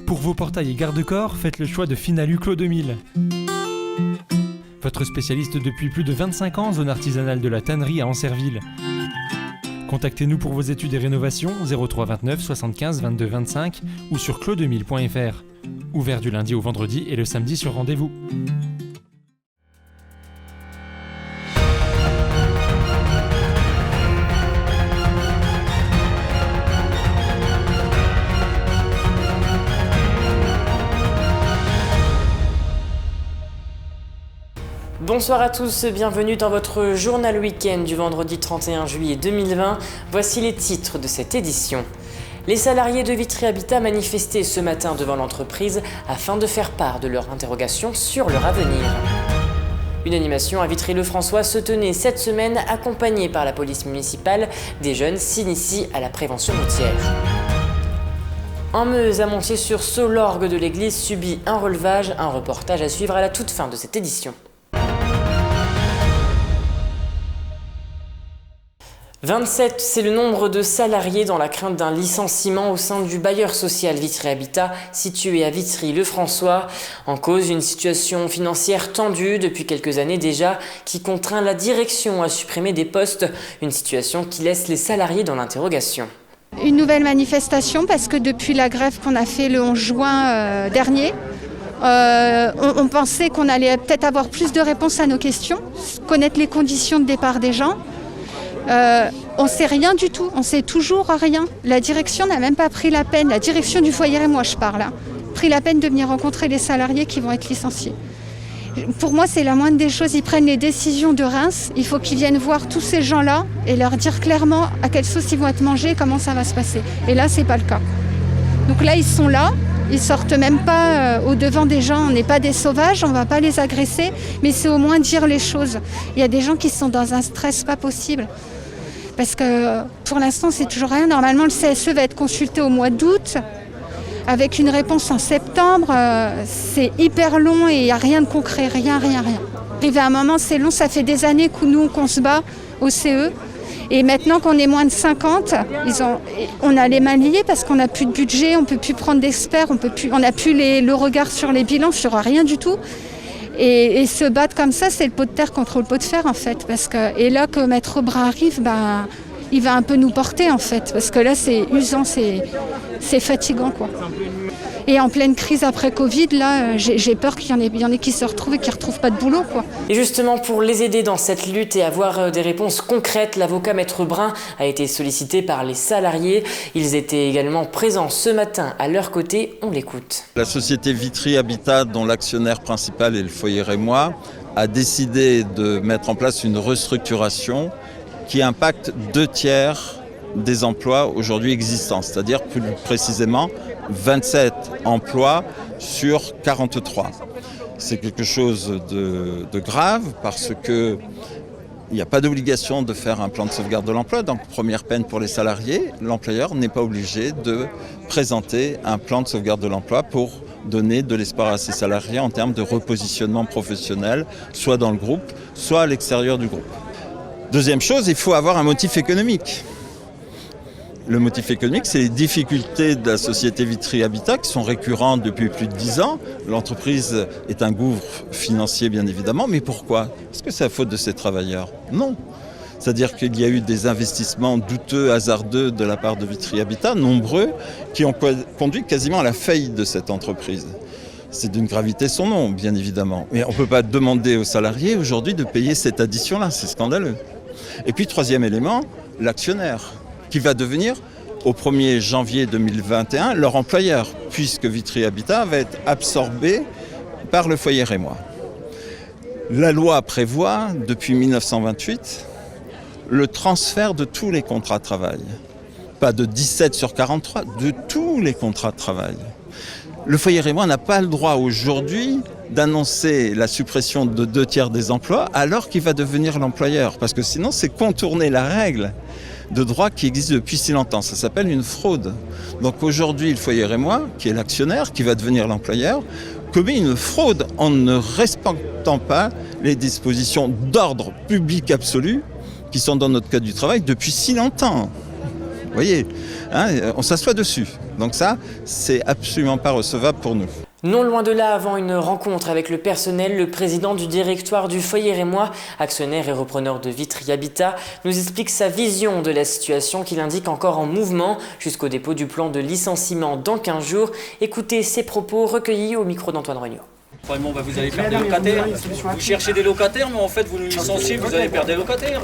Pour vos portails et garde-corps, faites le choix de Finalu Clos 2000. Votre spécialiste depuis plus de 25 ans, zone artisanale de la tannerie à Ancerville. Contactez-nous pour vos études et rénovations 03 29 75 22 25 ou sur clos2000.fr. Ouvert du lundi au vendredi et le samedi sur rendez-vous. Bonsoir à tous, bienvenue dans votre journal week-end du vendredi 31 juillet 2020. Voici les titres de cette édition. Les salariés de Vitry Habitat manifestaient ce matin devant l'entreprise afin de faire part de leurs interrogations sur leur avenir. Une animation à Vitry-le-François se tenait cette semaine accompagnée par la police municipale. Des jeunes s'initient à la prévention routière. En Meuse, à Montier-sur-Sault, l'orgue de l'église subit un relevage. Un reportage à suivre à la toute fin de cette édition. 27, c'est le nombre de salariés dans la crainte d'un licenciement au sein du bailleur social Vitry Habitat, situé à Vitry-le-François. En cause, une situation financière tendue depuis quelques années déjà, qui contraint la direction à supprimer des postes, une situation qui laisse les salariés dans l'interrogation. Une nouvelle manifestation parce que depuis la grève qu'on a fait le 11 juin dernier, on pensait qu'on allait peut-être avoir plus de réponses à nos questions, connaître les conditions de départ des gens. On ne sait rien du tout, on ne sait toujours rien. La direction n'a même pas pris la peine, la direction du foyer et moi je parle, pris la peine de venir rencontrer les salariés qui vont être licenciés. Pour moi c'est la moindre des choses, ils prennent les décisions de Reims, il faut qu'ils viennent voir tous ces gens-là et leur dire clairement à quelle sauce ils vont être mangés, comment ça va se passer. Et là c'est pas le cas. Donc là ils sont là, ils sortent même pas au devant des gens, on n'est pas des sauvages, on ne va pas les agresser, mais c'est au moins dire les choses. Il y a des gens qui sont dans un stress pas possible. Parce que pour l'instant, c'est toujours rien. Normalement, le CSE va être consulté au mois d'août, avec une réponse en septembre. C'est hyper long et il n'y a rien de concret, rien. Arrivé à un moment, c'est long, ça fait des années qu'on se bat au CE. Et maintenant qu'on est moins de 50, on a les mains liées parce qu'on n'a plus de budget, on ne peut plus prendre d'experts, on n'a plus le regard sur les bilans, sur rien du tout. Et se battre comme ça, c'est le pot de terre contre le pot de fer en fait. Et là que Maître Brun arrive, il va un peu nous porter en fait. Parce que là c'est usant, c'est fatigant quoi. Et en pleine crise après Covid, là, j'ai peur qu'il y en ait qui se retrouvent et qui ne retrouvent pas de boulot, quoi. Et justement, pour les aider dans cette lutte et avoir des réponses concrètes, l'avocat Maître Brun a été sollicité par les salariés. Ils étaient également présents ce matin à leur côté. On l'écoute. La société Vitry Habitat, dont l'actionnaire principal est le foyer Rémois, a décidé de mettre en place une restructuration qui impacte 2/3 des emplois aujourd'hui existants, c'est-à-dire plus précisément 27 emplois sur 43. C'est quelque chose de grave parce que il n'y a pas d'obligation de faire un plan de sauvegarde de l'emploi. Donc, première peine pour les salariés, l'employeur n'est pas obligé de présenter un plan de sauvegarde de l'emploi pour donner de l'espoir à ses salariés en termes de repositionnement professionnel, soit dans le groupe, soit à l'extérieur du groupe. Deuxième chose, il faut avoir un motif économique. Le motif économique, c'est les difficultés de la société Vitry Habitat qui sont récurrentes depuis plus de 10 ans. L'entreprise est un gouffre financier, bien évidemment. Mais pourquoi ? Est-ce que c'est la faute de ces travailleurs ? Non. C'est-à-dire qu'il y a eu des investissements douteux, hasardeux de la part de Vitry Habitat, nombreux, qui ont conduit quasiment à la faillite de cette entreprise. C'est d'une gravité sans nom, bien évidemment. Mais on ne peut pas demander aux salariés aujourd'hui de payer cette addition-là. C'est scandaleux. Et puis, troisième élément, l'actionnaire, qui va devenir, au 1er janvier 2021, leur employeur, puisque Vitry Habitat va être absorbé par le foyer Rémois. La loi prévoit, depuis 1928, le transfert de tous les contrats de travail. Pas de 17 sur 43, de tous les contrats de travail. Le foyer Rémois n'a pas le droit aujourd'hui d'annoncer la suppression de 2/3 des emplois alors qu'il va devenir l'employeur. Parce que sinon, c'est contourner la règle de droit qui existe depuis si longtemps. Ça s'appelle une fraude. Donc aujourd'hui, le foyer Rémois, qui est l'actionnaire, qui va devenir l'employeur, commet une fraude en ne respectant pas les dispositions d'ordre public absolu qui sont dans notre code du travail depuis si longtemps. voyez, hein, on s'assoit dessus. Donc ça, c'est absolument pas recevable pour nous. Non loin de là, avant une rencontre avec le personnel, le président du directoire du Foyer Rémois, actionnaire et repreneur de Vitry Habitat, nous explique sa vision de la situation qu'il indique encore en mouvement jusqu'au dépôt du plan de licenciement dans 15 jours. Écoutez ses propos recueillis au micro d'Antoine Regnault. Vraiment, vous allez perdre des locataires. Vous cherchez des locataires, mais en fait, vous nous licenciez, vous allez perdre des locataires.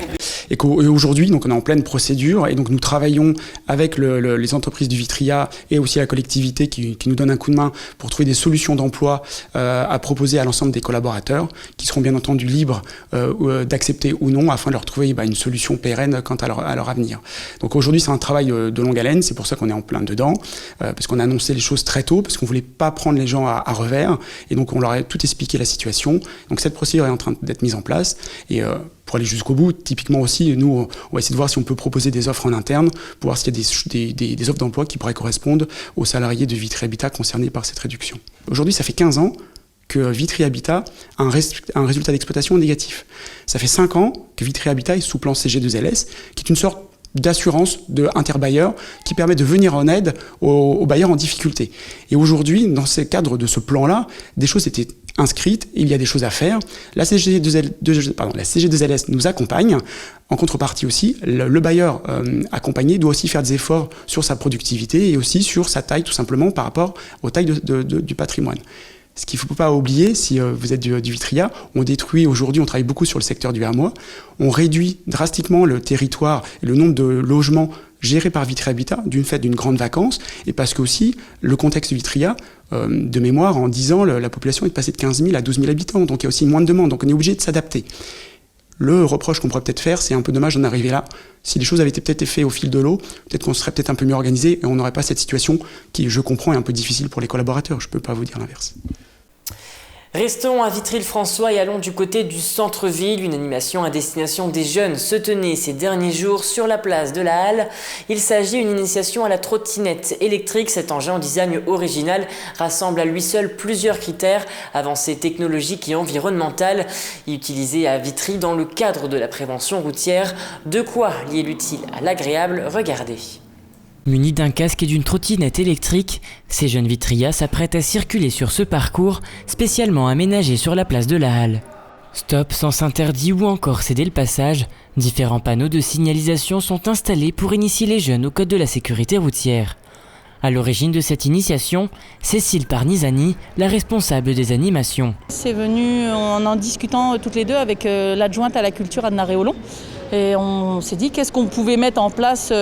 Et qu'aujourd'hui, donc, on est en pleine procédure et donc nous travaillons avec les entreprises du Vitria et aussi la collectivité qui nous donne un coup de main pour trouver des solutions d'emploi à proposer à l'ensemble des collaborateurs qui seront bien entendu libres d'accepter ou non afin de leur trouver une solution pérenne quant à leur avenir. Donc aujourd'hui, c'est un travail de longue haleine, c'est pour ça qu'on est en plein dedans, parce qu'on a annoncé les choses très tôt, parce qu'on voulait pas prendre les gens à revers et donc on leur a tout expliqué la situation. Donc cette procédure est en train d'être mise en place et pour aller jusqu'au bout, typiquement aussi, nous, on va essayer de voir si on peut proposer des offres en interne, pour voir s'il y a des offres d'emploi qui pourraient correspondre aux salariés de Vitry Habitat concernés par cette réduction. Aujourd'hui, ça fait 15 ans que Vitry Habitat a un résultat d'exploitation négatif. Ça fait 5 ans que Vitry Habitat est sous plan CG2LS, qui est une sorte d'assurance de interbailleur qui permet de venir en aide aux bailleurs en difficulté. Et aujourd'hui, dans ce cadre de ce plan-là, des choses étaient inscrites, il y a des choses à faire. La CG2LS nous accompagne. En contrepartie aussi, le bailleur accompagné doit aussi faire des efforts sur sa productivité et aussi sur sa taille, tout simplement par rapport aux tailles du patrimoine. Ce qu'il ne faut pas oublier, si vous êtes du Vitria, on détruit aujourd'hui, on travaille beaucoup sur le secteur du Hamois, on réduit drastiquement le territoire et le nombre de logements gérés par Vitry Habitat d'une fête d'une grande vacance et parce que aussi le contexte du Vitria, de mémoire, en 10 ans, la population est passée de 15 000 à 12 000 habitants, donc il y a aussi moins de demande, donc on est obligé de s'adapter. Le reproche qu'on pourrait peut-être faire, c'est un peu dommage d'en arriver là. Si les choses avaient été peut-être faites au fil de l'eau, peut-être qu'on serait peut-être un peu mieux organisé et on n'aurait pas cette situation qui, je comprends, est un peu difficile pour les collaborateurs. Je ne peux pas vous dire l'inverse. Restons à Vitry-le-François et allons du côté du centre-ville. Une animation à destination des jeunes se tenait ces derniers jours sur la place de la Halle. Il s'agit d'une initiation à la trottinette électrique. Cet engin en design original rassemble à lui seul plusieurs critères, avancées technologiques et environnementales, utilisées à Vitry dans le cadre de la prévention routière. De quoi lier l'utile à l'agréable, regardez. Munis d'un casque et d'une trottinette électrique, ces jeunes Vitrias s'apprêtent à circuler sur ce parcours spécialement aménagé sur la place de la Halle. Stop, sens interdit ou encore céder le passage, différents panneaux de signalisation sont installés pour initier les jeunes au code de la sécurité routière. À l'origine de cette initiation, Cécile Parnizani, la responsable des animations. C'est venu en discutant toutes les deux avec l'adjointe à la culture Anna Réolon. Et on s'est dit qu'est-ce qu'on pouvait mettre en place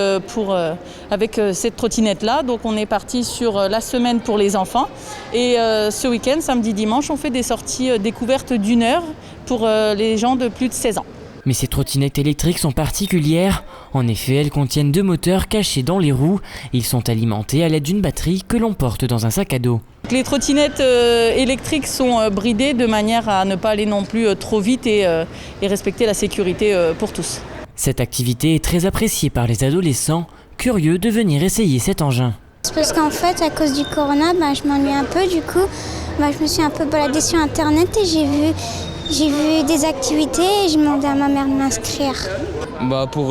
avec cette trottinette-là. Donc on est parti sur la semaine pour les enfants. Et ce week-end, samedi, dimanche, on fait des sorties découvertes d'1 heure pour les gens de plus de 16 ans. Mais ces trottinettes électriques sont particulières. En effet, elles contiennent 2 moteurs cachés dans les roues. Ils sont alimentés à l'aide d'une batterie que l'on porte dans un sac à dos. Les trottinettes électriques sont bridées de manière à ne pas aller non plus trop vite et respecter la sécurité pour tous. Cette activité est très appréciée par les adolescents, curieux de venir essayer cet engin. C'est parce qu'en fait, à cause du corona, je m'ennuie un peu. Du coup, je me suis un peu baladée sur Internet et j'ai vu des activités et j'ai demandé à ma mère de m'inscrire. Pour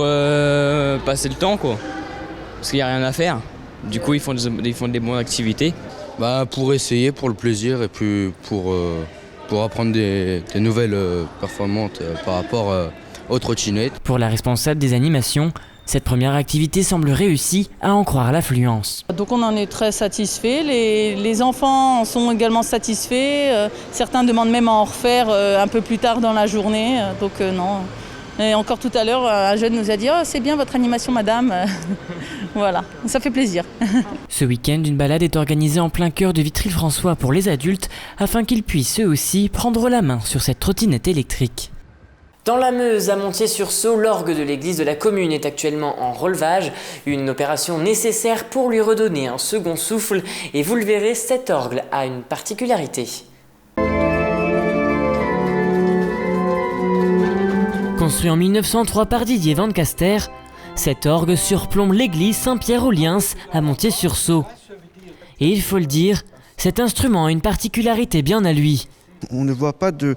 passer le temps, quoi. Parce qu'il n'y a rien à faire. Du coup, ils font des bonnes activités. Pour essayer, pour le plaisir et puis pour apprendre des nouvelles performances par rapport aux trottinettes. Pour la responsable des animations, cette première activité semble réussie, à en croire l'affluence. Donc on en est très satisfaits, les enfants en sont également satisfaits, certains demandent même à en refaire un peu plus tard dans la journée, donc non. Et encore tout à l'heure, un jeune nous a dit « Oh, c'est bien votre animation, madame !» Voilà, ça fait plaisir. Ce week-end, une balade est organisée en plein cœur de Vitry-le-François pour les adultes, afin qu'ils puissent eux aussi prendre la main sur cette trottinette électrique. Dans la Meuse, à Montier-sur-Sault, l'orgue de l'église de la commune est actuellement en relevage, une opération nécessaire pour lui redonner un second souffle. Et vous le verrez, cet orgue a une particularité. Construit en 1903 par Didier Van Caster, cet orgue surplombe l'église Saint-Pierre-aux-Liens à Montier-sur-Sault. Et il faut le dire, cet instrument a une particularité bien à lui. On ne voit pas de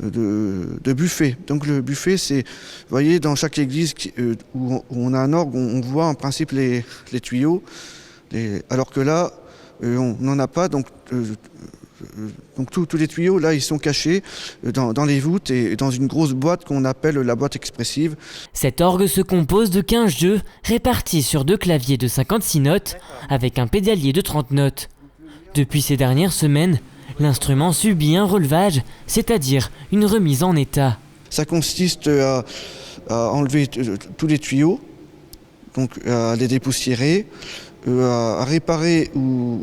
de buffet. Donc le buffet, c'est, vous voyez, dans chaque église où on a un orgue, on voit en principe les tuyaux, alors que là, on n'en a pas. Donc tous les tuyaux, là, ils sont cachés dans les voûtes et dans une grosse boîte qu'on appelle la boîte expressive. Cet orgue se compose de 15 jeux répartis sur 2 claviers de 56 notes avec un pédalier de 30 notes. Depuis ces dernières semaines, l'instrument subit un relevage, c'est-à-dire une remise en état. Ça consiste à enlever tous les tuyaux, donc à les dépoussiérer, à réparer ou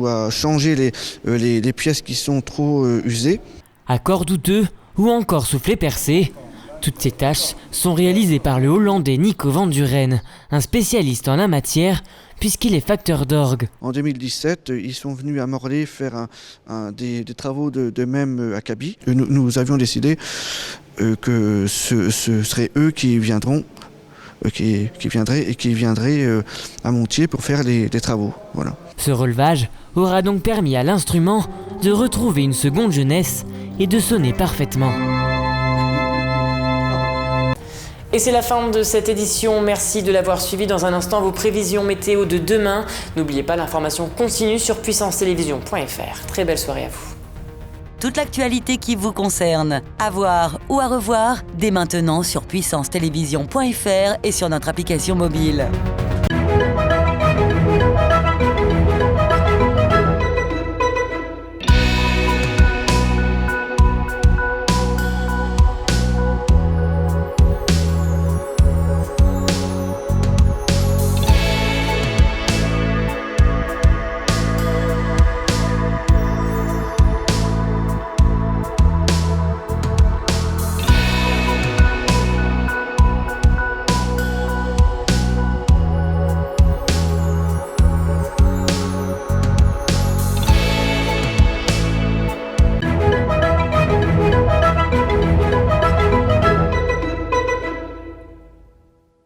à changer les pièces qui sont trop usées. Accords douteux ou encore soufflets percés, toutes ces tâches sont réalisées par le Hollandais Nico van Duren, un spécialiste en la matière puisqu'il est facteur d'orgue. En 2017, ils sont venus à Morlaix faire des travaux de même acabit. Nous avions décidé que ce seraient eux qui viendraient à Montier pour faire les travaux. Voilà. Ce relevage aura donc permis à l'instrument de retrouver une seconde jeunesse et de sonner parfaitement. Et c'est la fin de cette édition, merci de l'avoir suivi. Dans un instant, vos prévisions météo de demain. N'oubliez pas, l'information continue sur puissancetélévision.fr. Très belle soirée à vous. Toute l'actualité qui vous concerne, à voir ou à revoir, dès maintenant sur puissancetélévision.fr et sur notre application mobile.